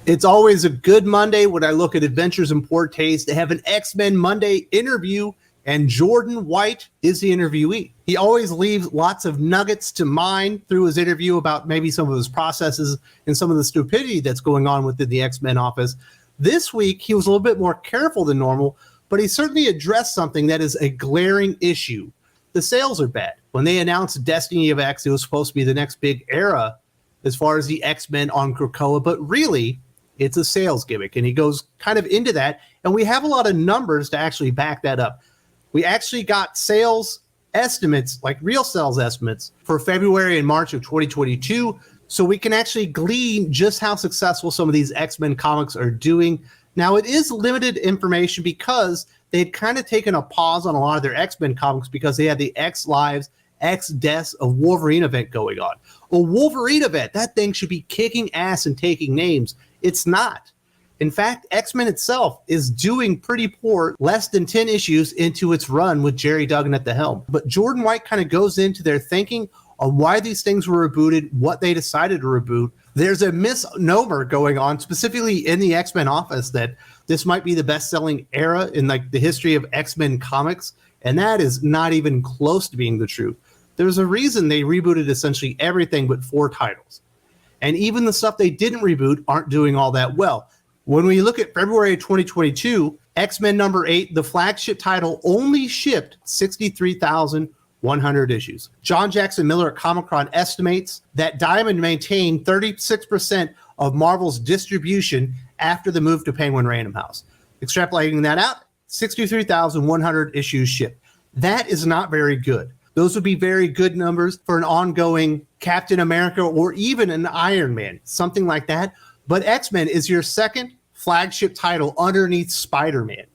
It's always a good Monday when I look at Adventures in Poor Taste. They have an X-Men Monday interview, and Jordan White is the interviewee. He always leaves lots of nuggets to mine through his interview about maybe some of his processes and some of the stupidity that's going on within the X-Men office. This week, he was a little bit more careful than normal, but he certainly addressed something that is a glaring issue. The sales are bad. When they announced Destiny of X, it was supposed to be the next big era as far as the X-Men on Krakoa, but really, it's a sales gimmick, and he goes kind of into that, and we have a lot of numbers to actually back that up. We actually got sales estimates, like real sales estimates, for February and March of 2022, so we can actually glean just how successful some of these X-Men comics are doing. Now, it is limited information because they'd kind of taken a pause on a lot of their X-Men comics because they had the X Lives, X Deaths of Wolverine event going on. A Wolverine event, that thing should be kicking ass and taking names. It's not. In fact, X-Men itself is doing pretty poor, less than 10 issues into its run with Jerry Duggan at the helm. But Jordan White kind of goes into their thinking on why these things were rebooted, what they decided to reboot. There's a misnomer going on, specifically in the X-Men office, that this might be the best-selling era in like the history of X-Men comics, and that is not even close to being the truth. There's a reason they rebooted essentially everything but 4 titles. And even the stuff they didn't reboot aren't doing all that well. When we look at February 2022, X-Men number 8, the flagship title, only shipped 63,100 issues. John Jackson Miller at Comicron estimates that Diamond maintained 36% of Marvel's distribution after the move to Penguin Random House. Extrapolating that out, 63,100 issues shipped. That is not very good. Those would be very good numbers for an ongoing Captain America or even an Iron Man, something like that. But X-Men is your second flagship title underneath Spider-Man.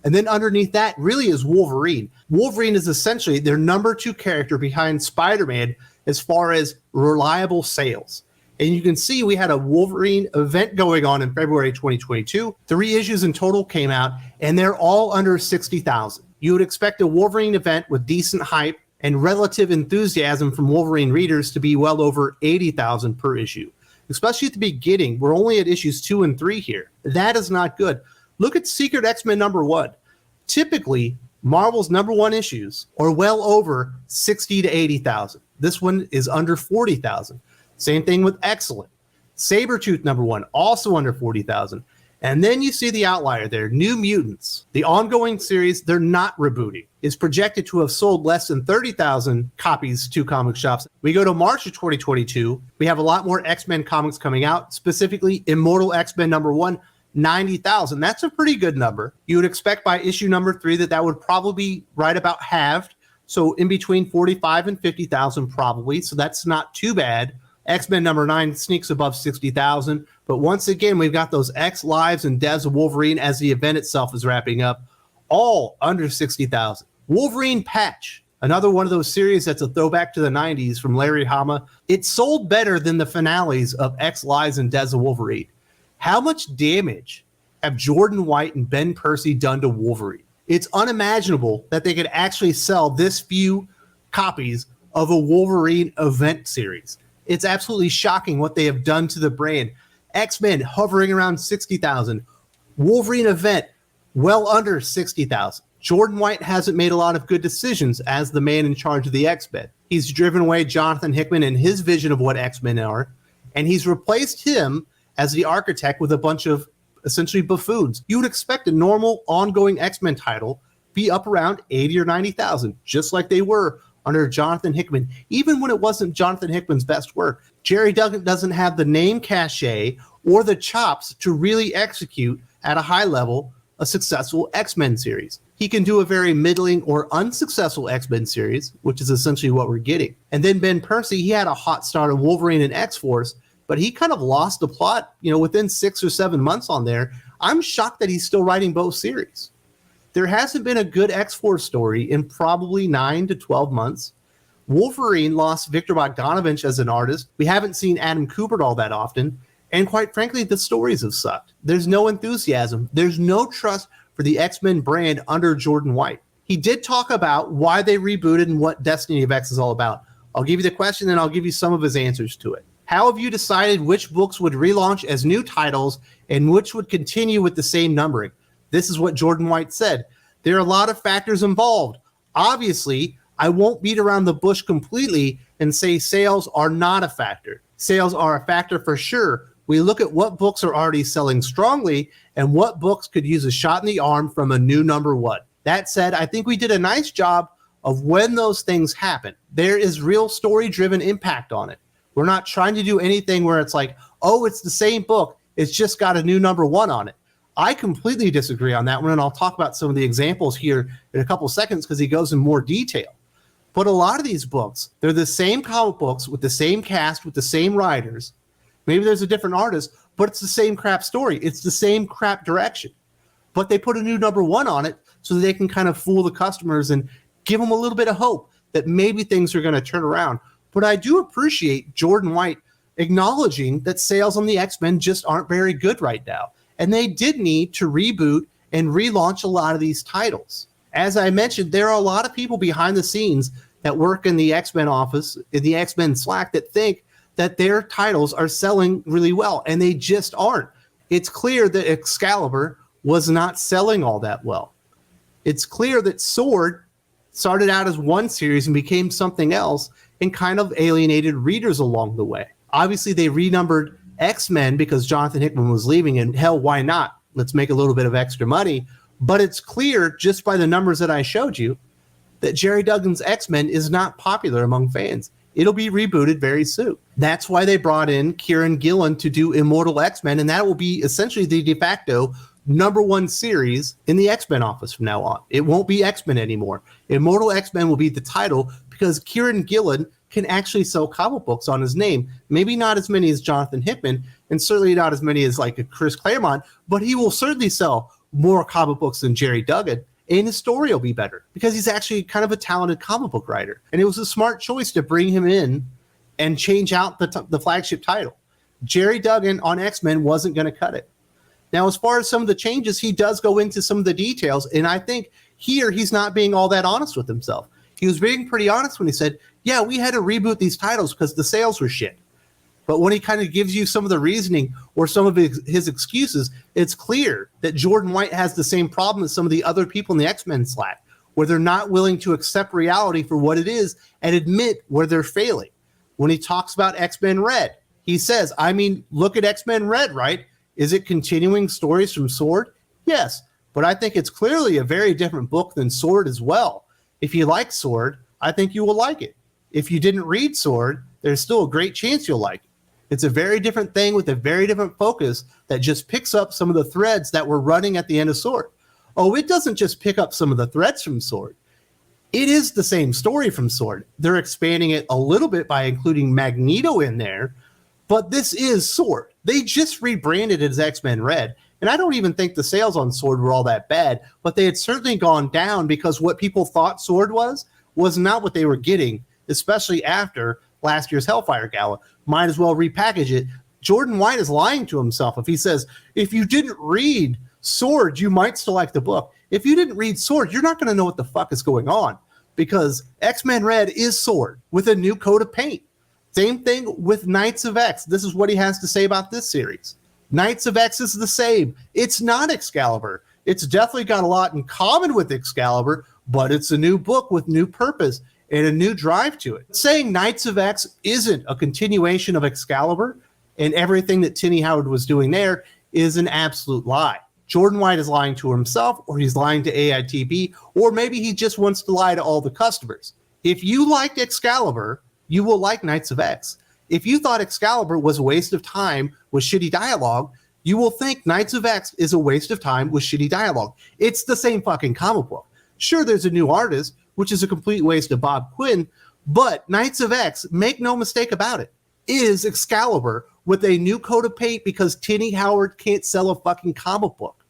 And then underneath that really is Wolverine. Wolverine is essentially their number 2 character behind Spider-Man as far as reliable sales. And you can see we had a Wolverine event going on in February 2022. 3 issues in total came out, and they're all under 60,000. You would expect a Wolverine event with decent hype and relative enthusiasm from Wolverine readers to be well over 80,000 per issue. Especially at the beginning, we're only at issues 2 and 3 here. That is not good. Look at Secret X-Men number 1. Typically, Marvel's number 1 issues are well over 60 to 80,000. This one is under 40,000. Same thing with Excellent. Sabretooth number 1, also under 40,000. And then you see the outlier there, New Mutants. The ongoing series, they're not rebooting, is projected to have sold less than 30,000 copies to comic shops. We go to March of 2022, we have a lot more X-Men comics coming out, specifically Immortal X-Men number 1, 90,000. That's a pretty good number. You would expect by issue number 3 that would probably be right about halved, so in between 45 and 50,000 probably, so that's not too bad. X-Men number 9 sneaks above 60,000. But once again, we've got those X Lives and Deaths of Wolverine as the event itself is wrapping up, all under 60,000. Wolverine Patch, another one of those series that's a throwback to the 90s from Larry Hama. It sold better than the finales of X Lives and Deaths of Wolverine. How much damage have Jordan White and Ben Percy done to Wolverine? It's unimaginable that they could actually sell this few copies of a Wolverine event series. It's absolutely shocking what they have done to the brand. X-Men hovering around 60,000. Wolverine event well under 60,000. Jordan White hasn't made a lot of good decisions as the man in charge of the X-Men. He's driven away Jonathan Hickman and his vision of what X-Men are, and he's replaced him as the architect with a bunch of essentially buffoons. You would expect a normal ongoing X-Men title be up around 80 or 90,000, just like they were under Jonathan Hickman, even when it wasn't Jonathan Hickman's best work. Jerry Duggan doesn't have the name cachet or the chops to really execute at a high level a successful X-Men series. He can do a very middling or unsuccessful X-Men series, which is essentially what we're getting. And then Ben Percy, he had a hot start on Wolverine and X-Force, but he kind of lost the plot, within 6 or 7 months on there. I'm shocked that he's still writing both series. There hasn't been a good X-Force story in probably 9 to 12 months. Wolverine lost Victor Bogdanovich as an artist. We haven't seen Adam Kubert all that often. And quite frankly, the stories have sucked. There's no enthusiasm. There's no trust for the X-Men brand under Jordan White. He did talk about why they rebooted and what Destiny of X is all about. I'll give you the question and I'll give you some of his answers to it. How have you decided which books would relaunch as new titles and which would continue with the same numbering? This is what Jordan White said. There are a lot of factors involved. Obviously, I won't beat around the bush completely and say sales are not a factor. Sales are a factor for sure. We look at what books are already selling strongly and what books could use a shot in the arm from a new number one. That said, I think we did a nice job of when those things happen. There is real story-driven impact on it. We're not trying to do anything where it's like, oh, it's the same book. It's just got a new number one on it. I completely disagree on that one, and I'll talk about some of the examples here in a couple of seconds because he goes in more detail. But a lot of these books, they're the same comic books with the same cast, with the same writers. Maybe there's a different artist, but it's the same crap story. It's the same crap direction. But they put a new number one on it so that they can kind of fool the customers and give them a little bit of hope that maybe things are going to turn around. But I do appreciate Jordan White acknowledging that sales on the X-Men just aren't very good right now. And they did need to reboot and relaunch a lot of these titles. As I mentioned, there are a lot of people behind the scenes that work in the X-Men office, in the X-Men Slack, that think that their titles are selling really well, and they just aren't. It's clear that Excalibur was not selling all that well. It's clear that Sword started out as one series and became something else and kind of alienated readers along the way. Obviously, they renumbered X-Men because Jonathan Hickman was leaving, and hell, why not? Let's make a little bit of extra money. But it's clear, just by the numbers that I showed you, that Jerry Duggan's X-Men is not popular among fans. It'll be rebooted very soon. That's why they brought in Kieran Gillen to do Immortal X-Men, and that will be essentially the de facto number one series in the X-Men office from now on. It won't be X-Men anymore. Immortal X-Men will be the title because Kieran Gillen can actually sell comic books on his name. Maybe not as many as Jonathan Hickman, and certainly not as many as like a Chris Claremont, but he will certainly sell more comic books than Jerry Duggan, and his story will be better because he's actually kind of a talented comic book writer. And it was a smart choice to bring him in and change out the flagship title. Jerry Duggan on X-Men wasn't going to cut it. Now, as far as some of the changes, he does go into some of the details, and I think here he's not being all that honest with himself. He was being pretty honest when he said, yeah, we had to reboot these titles because the sales were shit. But when he kind of gives you some of the reasoning or some of his excuses, it's clear that Jordan White has the same problem as some of the other people in the X-Men Slack, where they're not willing to accept reality for what it is and admit where they're failing. When he talks about X-Men Red, he says, I mean, look at X-Men Red, right? Is it continuing stories from Sword? Yes, but I think it's clearly a very different book than Sword as well. If you like Sword, I think you will like it. If you didn't read Sword, there's still a great chance you'll like it. It's a very different thing with a very different focus that just picks up some of the threads that were running at the end of Sword. Oh, it doesn't just pick up some of the threads from Sword. It is the same story from Sword. They're expanding it a little bit by including Magneto in there, but this is Sword. They just rebranded it as X-Men Red, and I don't even think the sales on Sword were all that bad, but they had certainly gone down because what people thought Sword was not what they were getting, especially after last year's Hellfire Gala. Might as well repackage it. Jordan White is lying to himself if he says, if you didn't read Sword, you might still like the book. If you didn't read Sword, you're not going to know what the fuck is going on, because X-Men Red is Sword with a new coat of paint. Same thing with Knights of X. This is what he has to say about this series. Knights of X is the same. It's not Excalibur. It's definitely got a lot in common with Excalibur, but it's a new book with new purpose and a new drive to it. Saying Knights of X isn't a continuation of Excalibur and everything that Tini Howard was doing there is an absolute lie. Jordan White is lying to himself, or he's lying to AITB, or maybe he just wants to lie to all the customers. If you liked Excalibur, you will like Knights of X. If you thought Excalibur was a waste of time with shitty dialogue, you will think Knights of X is a waste of time with shitty dialogue. It's the same fucking comic book. Sure, there's a new artist, which is a complete waste of Bob Quinn, but Knights of X, make no mistake about it, is Excalibur with a new coat of paint because Tini Howard can't sell a fucking comic book.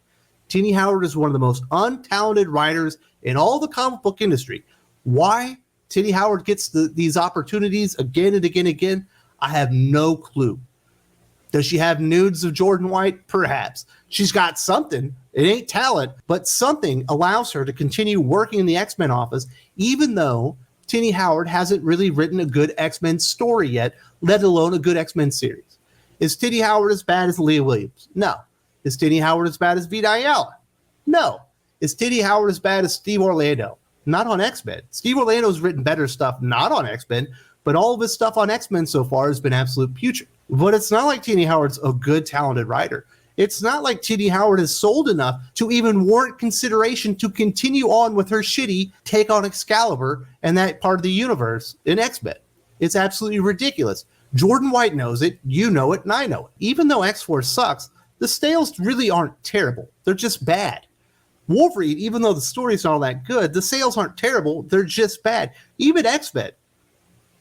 Tini Howard is one of the most untalented writers in all the comic book industry. Why Tini Howard gets these opportunities again and again and again, I have no clue. Does she have nudes of Jordan White? Perhaps. She's got something. It ain't talent, but something allows her to continue working in the X-Men office, even though Tini Howard hasn't really written a good X-Men story yet, let alone a good X-Men series. Is Tini Howard as bad as Leah Williams? No. Is Tini Howard as bad as Vita Ayala? No. Is Tini Howard as bad as Steve Orlando? Not on X-Men. Steve Orlando's written better stuff, not on X-Men, but all of his stuff on X-Men so far has been absolute putrid. But it's not like Tini Howard's a good, talented writer. It's not like Tini Howard has sold enough to even warrant consideration to continue on with her shitty take on Excalibur and that part of the universe in X-Men. It's absolutely ridiculous. Jordan White knows it, you know it, and I know it. Even though X-Force sucks, the sales really aren't terrible. They're just bad. Wolverine, even though the story's not all that good, the sales aren't terrible. They're just bad. Even X-Men.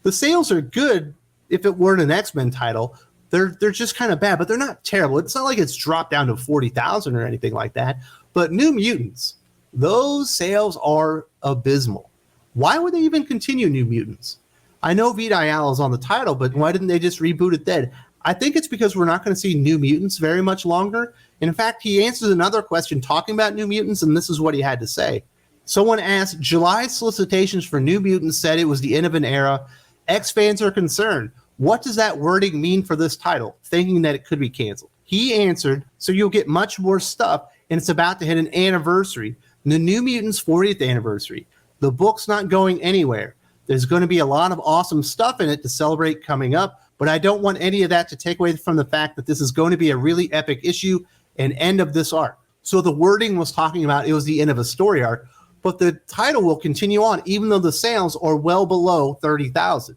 The sales are good if it weren't an X-Men title. They're just kind of bad, but they're not terrible. It's not like it's dropped down to 40,000 or anything like that. But New Mutants, those sales are abysmal. Why would they even continue New Mutants? I know Vita Ayala is on the title, but why didn't they just reboot it then? I think it's because we're not going to see New Mutants very much longer. And in fact, he answers another question talking about New Mutants, and this is what he had to say. Someone asked, July solicitations for New Mutants said it was the end of an era. X fans are concerned. What does that wording mean for this title? Thinking that it could be canceled. He answered, so you'll get much more stuff, and it's about to hit an anniversary. The New Mutants 40th anniversary. The book's not going anywhere. There's going to be a lot of awesome stuff in it to celebrate coming up, but I don't want any of that to take away from the fact that this is going to be a really epic issue and end of this arc. So the wording was talking about it was the end of a story arc, but the title will continue on even though the sales are well below 30,000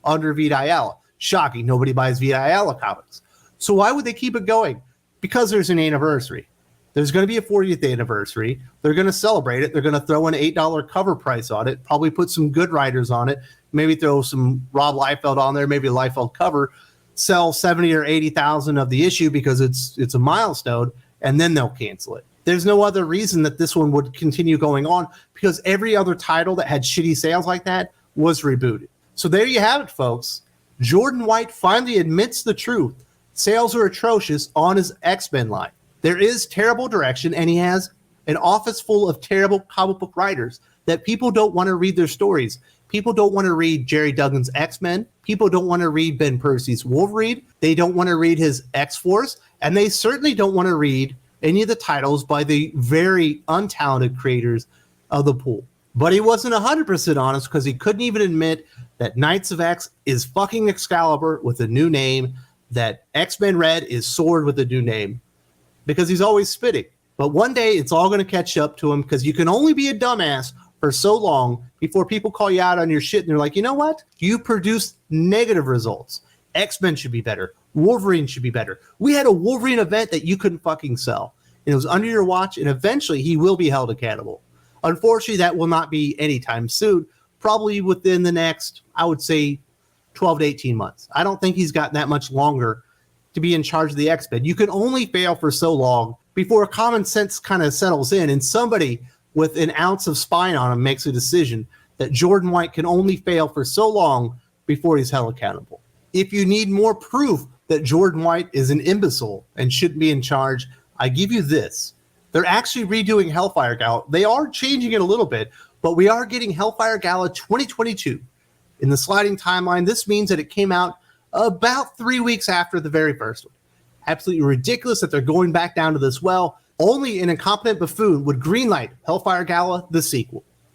under Vita Ayala. Shocking. Nobody buys Vita Ayala comics. So why would they keep it going? Because there's an anniversary. There's going to be a 40th anniversary. They're going to celebrate it. They're going to throw an $8 cover price on it, probably put some good writers on it, maybe throw some Rob Liefeld on there, maybe a Liefeld cover, sell 70 or 80,000 of the issue because it's a milestone, and then they'll cancel it. There's no other reason that this one would continue going on because every other title that had shitty sales like that was rebooted. So there you have it, folks. Jordan White finally admits the truth. Sales are atrocious on his X-Men line. There is terrible direction, and he has an office full of terrible comic book writers that people don't want to read their stories. People don't want to read Jerry Duggan's X-Men. People don't want to read Ben Percy's Wolverine. They don't want to read his X-Force, and they certainly don't want to read any of the titles by the very untalented creators of the pool. But he wasn't 100% honest because he couldn't even admit that Knights of X is fucking Excalibur with a new name, that X-Men Red is Sword with a new name, because he's always spitting. But one day it's all going to catch up to him because you can only be a dumbass for so long before people call you out on your shit and they're like, you know what? You produced negative results. X-Men should be better. Wolverine should be better. We had a Wolverine event that you couldn't fucking sell. And it was under your watch, and eventually he will be held accountable. Unfortunately, that will not be anytime soon, probably within the next, I would say, 12 to 18 months. I don't think he's got that much longer to be in charge of the X-Men. You can only fail for so long before common sense kind of settles in and somebody with an ounce of spine on him makes a decision that Jordan White can only fail for so long before he's held accountable. If you need more proof that Jordan White is an imbecile and shouldn't be in charge, I give you this. They're actually redoing Hellfire Gala. They are changing it a little bit, but we are getting Hellfire Gala 2022. In the sliding timeline, this means that it came out about 3 weeks after the very first one. Absolutely ridiculous that they're going back down to this well. Only an incompetent buffoon would greenlight Hellfire Gala, the sequel.